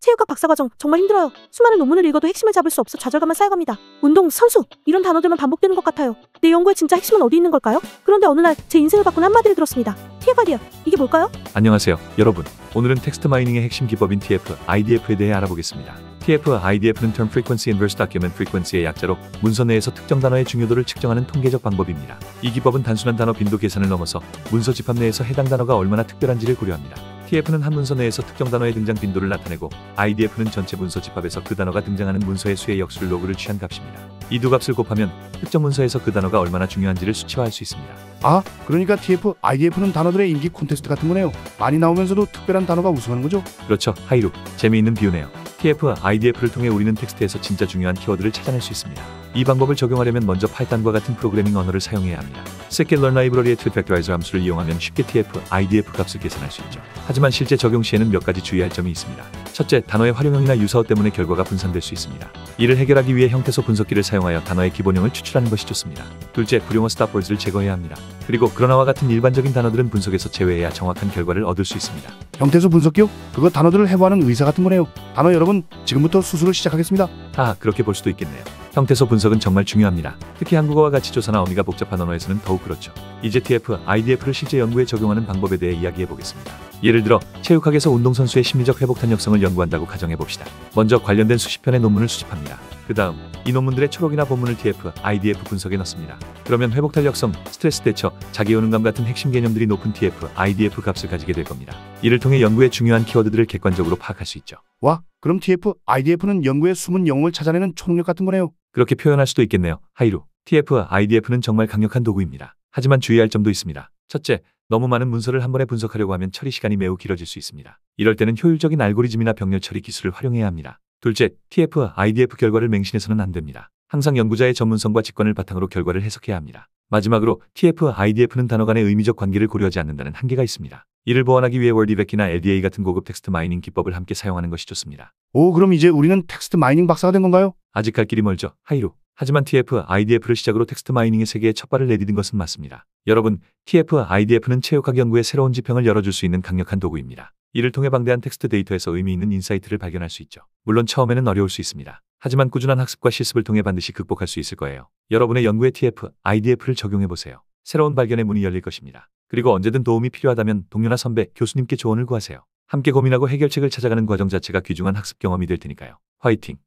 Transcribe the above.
체육학 박사과정 정말 힘들어요. 수많은 논문을 읽어도 핵심을 잡을 수 없어 좌절감만 쌓여갑니다. 운동, 선수 이런 단어들만 반복되는 것 같아요. 내 연구의 진짜 핵심은 어디 있는 걸까요? 그런데 어느 날 제 인생을 바꾼 한마디를 들었습니다. TF-IDF, 이게 뭘까요? 안녕하세요, 여러분. 오늘은 텍스트 마이닝의 핵심 기법인 TF-IDF에 대해 알아보겠습니다. TF-IDF는 Term Frequency Inverse Document Frequency의 약자로 문서 내에서 특정 단어의 중요도를 측정하는 통계적 방법입니다. 이 기법은 단순한 단어 빈도 계산을 넘어서 문서 집합 내에서 해당 단어가 얼마나 특별한지를 고려합니다. TF는 한 문서 내에서 특정 단어의 등장 빈도를 나타내고, IDF는 전체 문서 집합에서 그 단어가 등장하는 문서의 수의 역수를 로그를 취한 값입니다. 이 두 값을 곱하면 특정 문서에서 그 단어가 얼마나 중요한지를 수치화할 수 있습니다. 아, 그러니까 TF, IDF는 단어들의 인기 콘테스트 같은 거네요. 많이 나오면서도 특별한 단어가 우승하는 거죠? 그렇죠, 하이루. 재미있는 비유네요. TF-IDF를 통해 우리는 텍스트에서 진짜 중요한 키워드를 찾아낼 수 있습니다. 이 방법을 적용하려면 먼저 파이썬과 같은 프로그래밍 언어를 사용해야 합니다. scikit-learn 라이브러리의 TFactorizer 함수를 이용하면 쉽게 TF-IDF 값을 계산할 수 있죠. 하지만 실제 적용 시에는 몇 가지 주의할 점이 있습니다. 첫째, 단어의 활용형이나 유사어 때문에 결과가 분산될 수 있습니다. 이를 해결하기 위해 형태소 분석기를 사용하여 단어의 기본형을 추출하는 것이 좋습니다. 둘째, 불용어 stopwords를 제거해야 합니다. 그리고 그러나와 같은 일반적인 단어들은 분석에서 제외해야 정확한 결과를 얻을 수 있습니다. 형태소 분석기요? 그거 단어들을 해부하는 의사 같은 거네요. 단어 여러분, 지금부터 수술을 시작하겠습니다. 그렇게 볼 수도 있겠네요. 형태소 분석은 정말 중요합니다. 특히 한국어와 같이 조사나 어미가 복잡한 언어에서는 더욱 그렇죠. 이제 TF-IDF를 실제 연구에 적용하는 방법에 대해 이야기해 보겠습니다. 예를 들어 체육학에서 운동선수의 심리적 회복 탄력성을 연구한다고 가정해 봅시다. 먼저 관련된 수십 편의 논문을 수집합니다. 그 다음 이 논문들의 초록이나 본문을 TF-IDF 분석에 넣습니다. 그러면 회복 탄력성, 스트레스 대처, 자기 효능감 같은 핵심 개념들이 높은 TF-IDF 값을 가지게 될 겁니다. 이를 통해 연구의 중요한 키워드들을 객관적으로 파악할 수 있죠. 와, 그럼 TF-IDF는 연구의 숨은 영웅을 찾아내는 초능력 같은 거네요. 그렇게 표현할 수도 있겠네요. 하이루. TF-IDF는 정말 강력한 도구입니다. 하지만 주의할 점도 있습니다. 첫째, 너무 많은 문서를 한 번에 분석하려고 하면 처리 시간이 매우 길어질 수 있습니다. 이럴 때는 효율적인 알고리즘이나 병렬 처리 기술을 활용해야 합니다. 둘째, TF-IDF 결과를 맹신해서는 안 됩니다. 항상 연구자의 전문성과 직관을 바탕으로 결과를 해석해야 합니다. 마지막으로 TF-IDF는 단어 간의 의미적 관계를 고려하지 않는다는 한계가 있습니다. 이를 보완하기 위해 월디백이나 LDA 같은 고급 텍스트 마이닝 기법을 함께 사용하는 것이 좋습니다. 오, 그럼 이제 우리는 텍스트 마이닝 박사가 된 건가요? 아직 갈 길이 멀죠, 하이루. 하지만 TF-IDF를 시작으로 텍스트 마이닝의 세계에 첫 발을 내디딘 것은 맞습니다. 여러분, TF-IDF는 체육학 연구의 새로운 지평을 열어줄 수 있는 강력한 도구입니다. 이를 통해 방대한 텍스트 데이터에서 의미 있는 인사이트를 발견할 수 있죠. 물론 처음에는 어려울 수 있습니다. 하지만 꾸준한 학습과 실습을 통해 반드시 극복할 수 있을 거예요. 여러분의 연구에 TF-IDF를 적용해보세요. 새로운 발견의 문이 열릴 것입니다. 그리고 언제든 도움이 필요하다면 동료나 선배, 교수님께 조언을 구하세요. 함께 고민하고 해결책을 찾아가는 과정 자체가 귀중한 학습 경험이 될 테니까요. 화이팅!